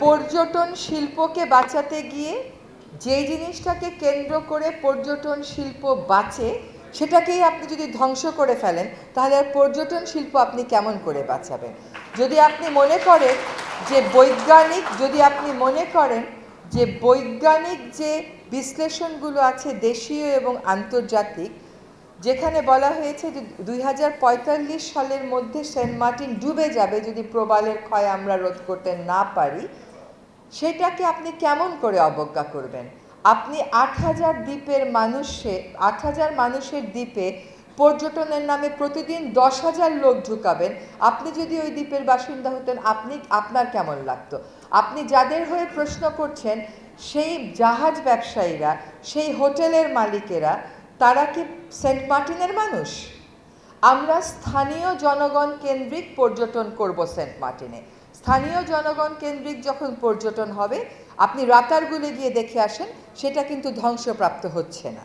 পর্যটন শিল্পকে বাঁচাতে গিয়ে যে জিনিসটাকে কেন্দ্র করে পর্যটন শিল্প বাঁচে সেটাকেই আপনি যদি ধ্বংস করে ফেলেন তাহলে আর পর্যটন শিল্প আপনি কেমন করে বাঁচাবেন? যদি আপনি মনে করেন যে বৈজ্ঞানিক যে বিশ্লেষণগুলো আছে দেশীয় এবং আন্তর্জাতিক, যেখানে বলা হয়েছে যে 2045 সালের মধ্যে সেন্ট মার্টিন ডুবে যাবে যদি প্রবালের ক্ষয় আমরা রোধ করতে না পারি, সেটাকে আপনি কেমন করে অবজ্ঞা করবেন? আপনি 8,000 মানুষের দ্বীপে পর্যটনের নামে প্রতিদিন 10,000 লোক ঢুকাবেন। আপনি যদি ওই দ্বীপের বাসিন্দা হতেন আপনার কেমন লাগতো? আপনি যাদের হয়ে প্রশ্ন করছেন সেই জাহাজ ব্যবসায়ীরা, সেই হোটেলের মালিকেরা, তারা কি সেন্ট মার্টিনের মানুষ? আমরা স্থানীয় জনগণ কেন্দ্রিক পর্যটন করব সেন্ট মার্টিনে। স্থানীয় জনগণ কেন্দ্রিক যখন পর্যটন হবে, আপনি রাতারগুলে গিয়ে দেখে আসেন, সেটা কিন্তু ধ্বংসপ্রাপ্ত হচ্ছে না।